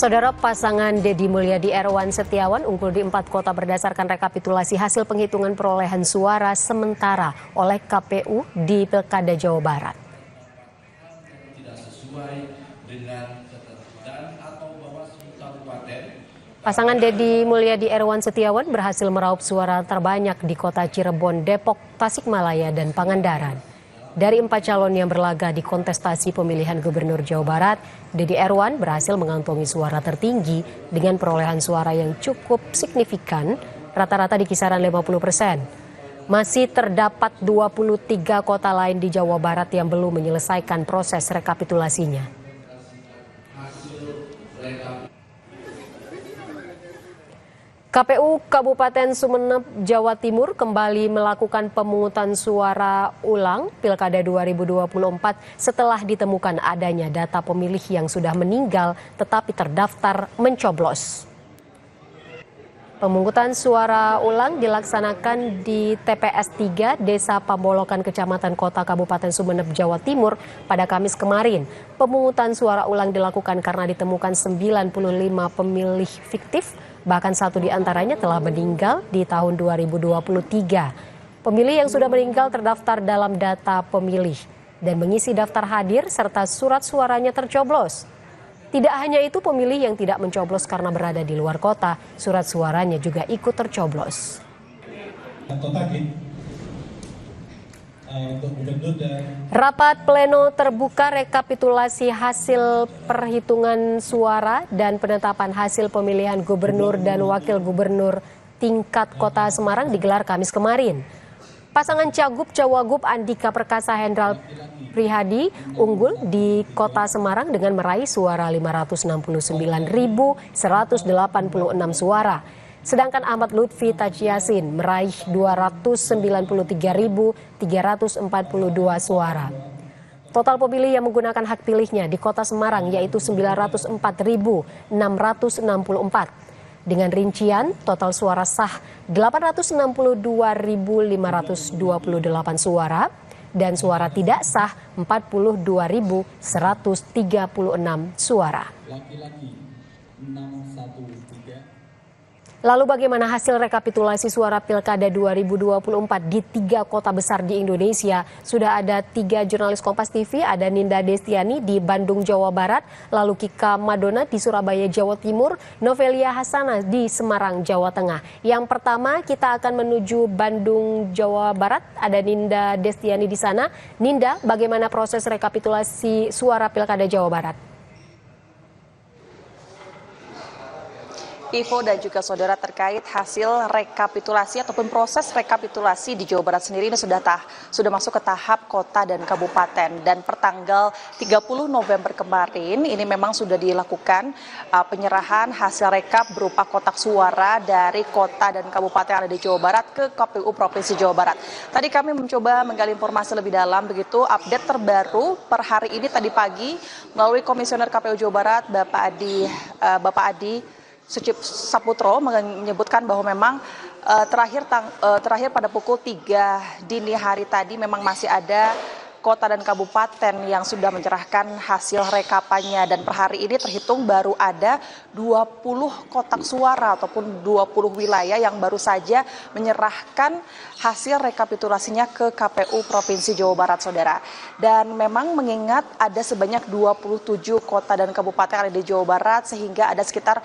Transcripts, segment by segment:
Saudara, pasangan Deddy Mulyadi Erwan Setiawan unggul di 4 kota berdasarkan rekapitulasi hasil penghitungan perolehan suara sementara oleh KPU di Pilkada Jawa Barat. Tidak sesuai dengan ketentuan atau Bawaslu Kabupaten. Pasangan Deddy Mulyadi Erwan Setiawan berhasil meraup suara terbanyak di kota Cirebon, Depok, Tasikmalaya, dan Pangandaran. Dari 4 calon yang berlaga di kontestasi pemilihan Gubernur Jawa Barat, Deddy Erwan berhasil mengantongi suara tertinggi dengan perolehan suara yang cukup signifikan, rata-rata di kisaran 50%. Masih terdapat 23 kota lain di Jawa Barat yang belum menyelesaikan proses rekapitulasinya. KPU Kabupaten Sumeneb, Jawa Timur kembali melakukan pemungutan suara ulang Pilkada 2024 setelah ditemukan adanya data pemilih yang sudah meninggal tetapi terdaftar mencoblos. Pemungutan suara ulang dilaksanakan di TPS 3 Desa Pambolokan, Kecamatan Kota, Kabupaten Sumeneb, Jawa Timur pada Kamis kemarin. Pemungutan suara ulang dilakukan karena ditemukan 95 pemilih fiktif, bahkan 1 di antaranya telah meninggal di tahun 2023. Pemilih yang sudah meninggal terdaftar dalam data pemilih dan mengisi daftar hadir serta surat suaranya tercoblos. Tidak hanya itu, pemilih yang tidak mencoblos karena berada di luar kota, surat suaranya juga ikut tercoblos. Rapat pleno terbuka rekapitulasi hasil perhitungan suara dan penetapan hasil pemilihan gubernur dan wakil gubernur tingkat Kota Semarang digelar Kamis kemarin. Pasangan Cagup-Cawagup Andika Perkasa Hendral Prihadi unggul di Kota Semarang dengan meraih suara 569.186 suara. Sedangkan Ahmad Lutfi Tajiasin meraih 293.342 suara. Total pemilih yang menggunakan hak pilihnya di Kota Semarang yaitu 904.664. Dengan rincian total suara sah 862.528 suara dan suara tidak sah 42.136 suara. Lalu bagaimana hasil rekapitulasi suara Pilkada 2024 di 3 kota besar di Indonesia? Sudah ada 3 jurnalis Kompas TV, ada Ninda Destiani di Bandung, Jawa Barat, lalu Kika Madona di Surabaya, Jawa Timur, Novelia Hasanah di Semarang, Jawa Tengah. Yang pertama kita akan menuju Bandung, Jawa Barat, ada Ninda Destiani di sana. Ninda, bagaimana proses rekapitulasi suara Pilkada Jawa Barat? Ivo dan juga saudara, terkait hasil rekapitulasi ataupun proses rekapitulasi di Jawa Barat sendiri ini sudah masuk ke tahap kota dan kabupaten, dan pertanggal 30 November kemarin ini memang sudah dilakukan penyerahan hasil rekap berupa kotak suara dari kota dan kabupaten yang ada di Jawa Barat ke KPU Provinsi Jawa Barat. Tadi kami mencoba menggali informasi lebih dalam, begitu update terbaru per hari ini tadi pagi melalui Komisioner KPU Jawa Barat Bapak Adi Sucip Saputro menyebutkan bahwa memang terakhir pada pukul 3 dini hari tadi memang masih ada kota dan kabupaten yang sudah menyerahkan hasil rekapannya, dan per hari ini terhitung baru ada 20 kotak suara ataupun 20 wilayah yang baru saja menyerahkan hasil rekapitulasinya ke KPU Provinsi Jawa Barat, saudara. Dan memang mengingat ada sebanyak 27 kota dan kabupaten yang ada di Jawa Barat, sehingga ada sekitar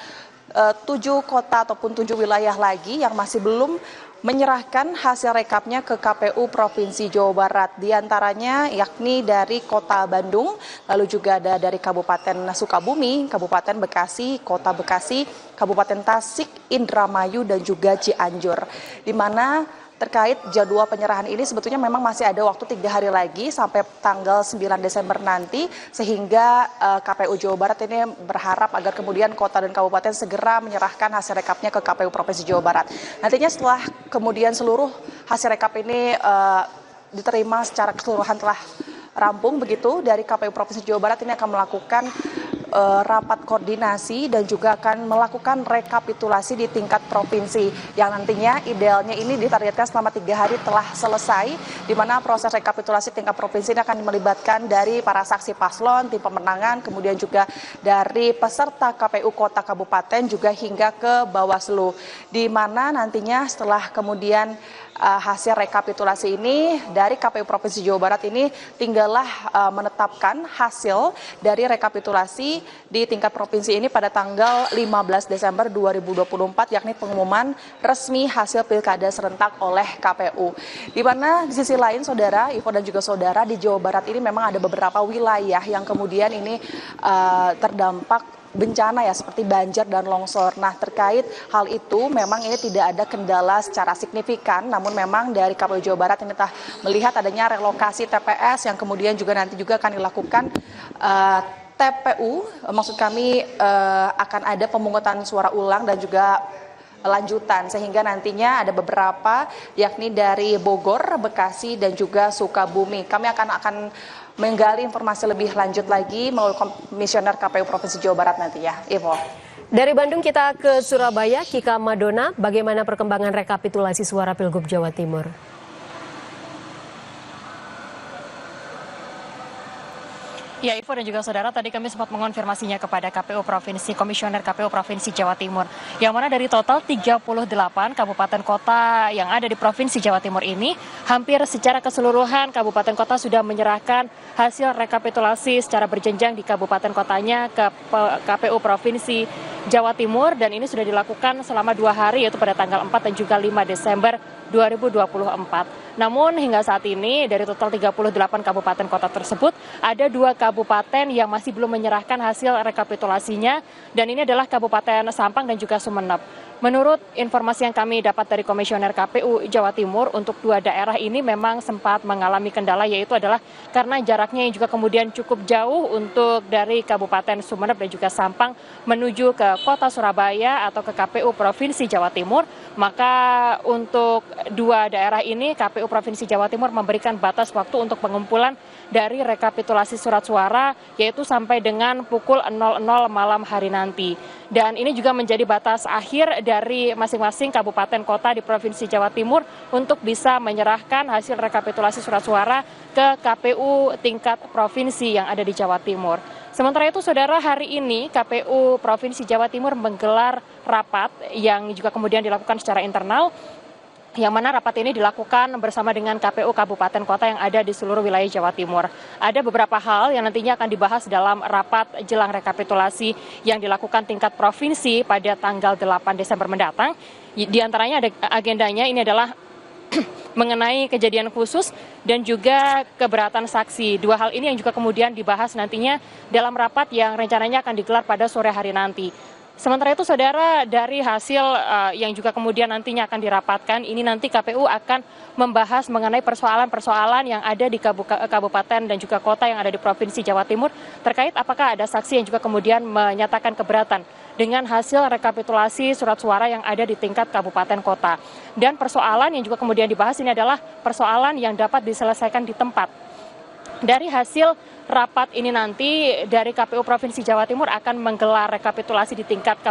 7 kota ataupun 7 wilayah lagi yang masih belum menyerahkan hasil rekapnya ke KPU Provinsi Jawa Barat. Di antaranya yakni dari Kota Bandung, lalu juga ada dari Kabupaten Sukabumi, Kabupaten Bekasi, Kota Bekasi, Kabupaten Tasik, Indramayu, dan juga Cianjur. Di mana terkait jadwal penyerahan ini sebetulnya memang masih ada waktu 3 hari lagi sampai tanggal 9 Desember nanti, sehingga KPU Jawa Barat ini berharap agar kemudian kota dan kabupaten segera menyerahkan hasil rekapnya ke KPU Provinsi Jawa Barat. Nantinya setelah kemudian seluruh hasil rekap ini diterima secara keseluruhan telah rampung begitu, dari KPU Provinsi Jawa Barat ini akan melakukan rapat koordinasi dan juga akan melakukan rekapitulasi di tingkat provinsi yang nantinya idealnya ini ditargetkan selama 3 hari telah selesai, di mana proses rekapitulasi tingkat provinsi ini akan melibatkan dari para saksi paslon, tim pemenangan, kemudian juga dari peserta KPU kota kabupaten juga hingga ke Bawaslu, di mana nantinya setelah kemudian hasil rekapitulasi ini dari KPU Provinsi Jawa Barat ini tinggallah menetapkan hasil dari rekapitulasi di tingkat provinsi ini pada tanggal 15 Desember 2024, yakni pengumuman resmi hasil pilkada serentak oleh KPU. Di mana di sisi lain saudara Ivo dan juga saudara, di Jawa Barat ini memang ada beberapa wilayah yang kemudian ini terdampak bencana ya, seperti banjir dan longsor. Nah, terkait hal itu memang ini tidak ada kendala secara signifikan, namun memang dari KPU Jawa Barat ini telah melihat adanya relokasi TPS yang kemudian juga nanti juga akan dilakukan TPU, maksud kami akan ada pemungutan suara ulang dan juga lanjutan, sehingga nantinya ada beberapa yakni dari Bogor, Bekasi dan juga Sukabumi. Kami akan menggali informasi lebih lanjut lagi melalui Komisioner KPU Provinsi Jawa Barat nanti ya, Ivo. Dari Bandung kita ke Surabaya, Kika Madona, bagaimana perkembangan rekapitulasi suara Pilgub Jawa Timur? Ya, Ivo dan juga saudara, tadi kami sempat mengonfirmasinya kepada KPU Provinsi, Komisioner KPU Provinsi Jawa Timur, yang mana dari total 38 kabupaten kota yang ada di Provinsi Jawa Timur ini, hampir secara keseluruhan kabupaten kota sudah menyerahkan hasil rekapitulasi secara berjenjang di kabupaten kotanya ke KPU Provinsi Jawa Timur, dan ini sudah dilakukan selama 2 hari, yaitu pada tanggal 4 dan juga 5 Desember 2024. Namun hingga saat ini dari total 38 kabupaten kota tersebut, ada 2 kabupaten yang masih belum menyerahkan hasil rekapitulasinya, dan ini adalah Kabupaten Sampang dan juga Sumeneb. Menurut informasi yang kami dapat dari Komisioner KPU Jawa Timur, untuk 2 daerah ini memang sempat mengalami kendala, yaitu adalah karena jaraknya yang juga kemudian cukup jauh untuk dari Kabupaten Sumeneb dan juga Sampang menuju ke kota Surabaya atau ke KPU Provinsi Jawa Timur. Maka untuk 2 daerah ini KPU Provinsi Jawa Timur memberikan batas waktu untuk pengumpulan dari rekapitulasi surat suara, yaitu sampai dengan pukul 00 malam hari nanti. Dan ini juga menjadi batas akhir dari masing-masing kabupaten kota di Provinsi Jawa Timur untuk bisa menyerahkan hasil rekapitulasi surat suara ke KPU tingkat provinsi yang ada di Jawa Timur. Sementara itu, saudara, hari ini KPU Provinsi Jawa Timur menggelar rapat yang juga kemudian dilakukan secara internal, yang mana rapat ini dilakukan bersama dengan KPU kabupaten kota yang ada di seluruh wilayah Jawa Timur. Ada beberapa hal yang nantinya akan dibahas dalam rapat jelang rekapitulasi yang dilakukan tingkat provinsi pada tanggal 8 Desember mendatang. Di antaranya ada agendanya ini adalah mengenai kejadian khusus dan juga keberatan saksi. 2 hal ini yang juga kemudian dibahas nantinya dalam rapat yang rencananya akan digelar pada sore hari nanti. Sementara itu, saudara, dari hasil yang juga kemudian nantinya akan dirapatkan, ini nanti KPU akan membahas mengenai persoalan-persoalan yang ada di kabupaten dan juga kota yang ada di Provinsi Jawa Timur, terkait apakah ada saksi yang juga kemudian menyatakan keberatan dengan hasil rekapitulasi surat suara yang ada di tingkat kabupaten kota. Dan persoalan yang juga kemudian dibahas ini adalah persoalan yang dapat diselesaikan di tempat. Dari hasil rapat ini nanti dari KPU Provinsi Jawa Timur akan menggelar rekapitulasi di tingkat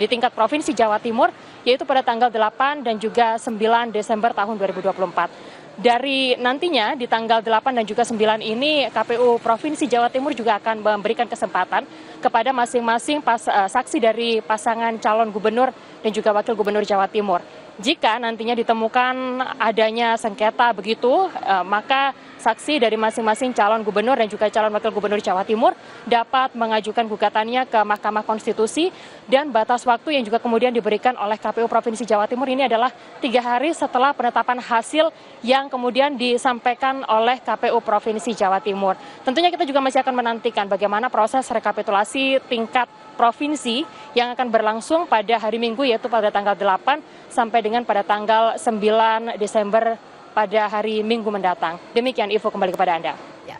tingkat Provinsi Jawa Timur, yaitu pada tanggal 8 dan juga 9 Desember tahun 2024. Dari nantinya di tanggal 8 dan juga 9 ini KPU Provinsi Jawa Timur juga akan memberikan kesempatan kepada masing-masing saksi dari pasangan calon gubernur dan juga wakil gubernur Jawa Timur. Jika nantinya ditemukan adanya sengketa begitu, maka saksi dari masing-masing calon gubernur dan juga calon wakil gubernur Jawa Timur dapat mengajukan gugatannya ke Mahkamah Konstitusi, dan batas waktu yang juga kemudian diberikan oleh KPU Provinsi Jawa Timur ini adalah 3 hari setelah penetapan hasil yang kemudian disampaikan oleh KPU Provinsi Jawa Timur. Tentunya kita juga masih akan menantikan bagaimana proses rekapitulasi tingkat provinsi yang akan berlangsung pada hari Minggu, yaitu pada tanggal 8 sampai dengan pada tanggal 9 Desember pada hari Minggu mendatang. Demikian, Ivo, kembali kepada Anda.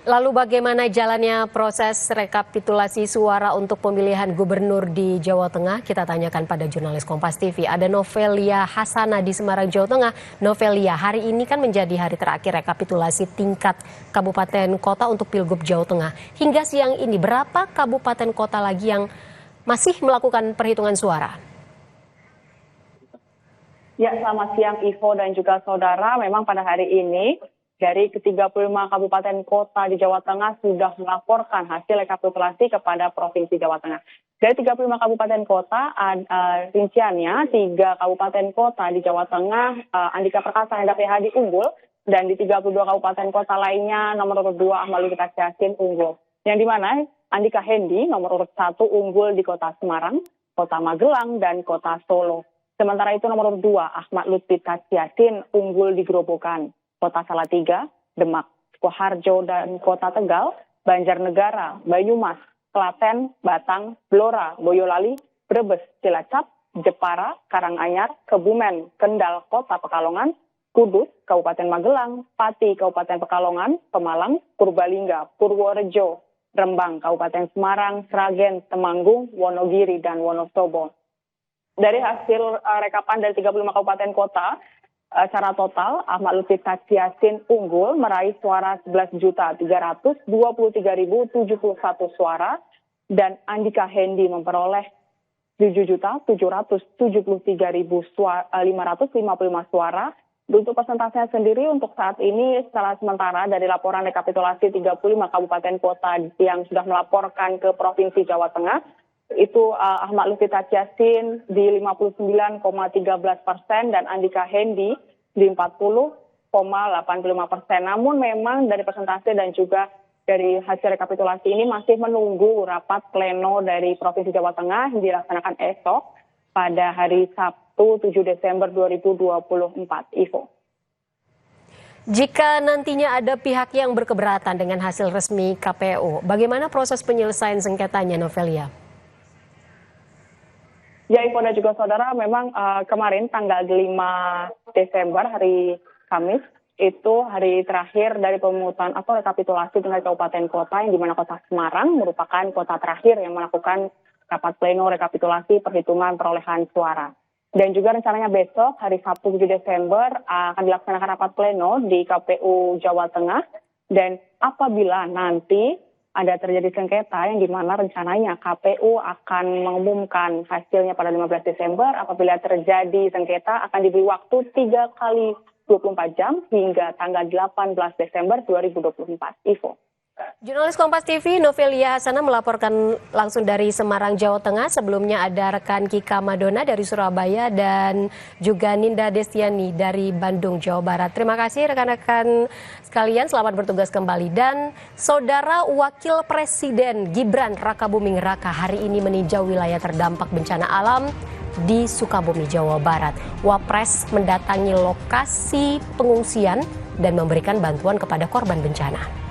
Lalu bagaimana jalannya proses rekapitulasi suara untuk pemilihan gubernur di Jawa Tengah? Kita tanyakan pada jurnalis Kompas TV. Ada Novelia Hasana di Semarang, Jawa Tengah. Novelia, hari ini kan menjadi hari terakhir rekapitulasi tingkat kabupaten kota untuk Pilgub Jawa Tengah. Hingga siang ini berapa kabupaten kota lagi yang masih melakukan perhitungan suara? Ya, selamat siang Ivo dan juga saudara. Memang pada hari ini dari ke-35 kabupaten kota di Jawa Tengah sudah melaporkan hasil rekapitulasi kepada Provinsi Jawa Tengah. Dari 35 kabupaten kota, rinciannya 3 kabupaten kota di Jawa Tengah, Andika Perkasa Hendra PhD unggul, dan di 32 kabupaten kota lainnya nomor urut 2 Ahmad Lutfi Yasin unggul. Yang di mana Andika Hendi nomor urut 1 unggul di kota Semarang, kota Magelang, dan kota Solo. Sementara itu nomor urut 2 Ahmad Lutfi Yasin unggul di Grobogan, Kota Salatiga, Demak, Sukoharjo, dan Kota Tegal, Banjarnegara, Banyumas, Klaten, Batang, Blora, Boyolali, Brebes, Cilacap, Jepara, Karanganyar, Kebumen, Kendal, Kota Pekalongan, Kudus, Kabupaten Magelang, Pati, Kabupaten Pekalongan, Pemalang, Purbalingga, Purworejo, Rembang, Kabupaten Semarang, Sragen, Temanggung, Wonogiri, dan Wonosobo. Dari hasil rekapan dari 35 kabupaten kota, secara total, Ahmad Lutfi Yasin unggul meraih suara 11.323.071 suara dan Andika Hendi memperoleh 7.773.555 suara. Untuk persentasenya sendiri untuk saat ini secara sementara dari laporan rekapitulasi 35 kabupaten kota yang sudah melaporkan ke Provinsi Jawa Tengah, itu Ahmad Lutfi Yasin di 59,13% dan Andika Hendi di 40,85%. Namun memang dari persentase dan juga dari hasil rekapitulasi ini masih menunggu rapat pleno dari Provinsi Jawa Tengah yang dilaksanakan esok pada hari Sabtu 7 Desember 2024. Ivo. Jika nantinya ada pihak yang berkeberatan dengan hasil resmi KPU, bagaimana proses penyelesaian sengketanya, Novelia? Ya, Ivo dan juga saudara, memang kemarin tanggal 5 Desember, hari Kamis, itu hari terakhir dari pemungutan atau rekapitulasi tingkat kabupaten kota, yang dimana kota Semarang merupakan kota terakhir yang melakukan rapat pleno rekapitulasi perhitungan perolehan suara. Dan juga rencananya besok, hari Sabtu 7 Desember, akan dilaksanakan rapat pleno di KPU Jawa Tengah. Dan apabila nanti ada terjadi sengketa yang dimana rencananya KPU akan mengumumkan hasilnya pada 15 Desember. Apabila terjadi sengketa akan diberi waktu 3 kali 24 jam hingga tanggal 18 Desember 2024. Ivo. Jurnalis Kompas TV Novelia Hasana melaporkan langsung dari Semarang, Jawa Tengah. Sebelumnya ada rekan Kika Madona dari Surabaya dan juga Ninda Destiani dari Bandung, Jawa Barat. Terima kasih rekan-rekan sekalian, selamat bertugas kembali. Dan Saudara Wakil Presiden Gibran Rakabuming Raka hari ini meninjau wilayah terdampak bencana alam di Sukabumi, Jawa Barat. Wapres mendatangi lokasi pengungsian dan memberikan bantuan kepada korban bencana.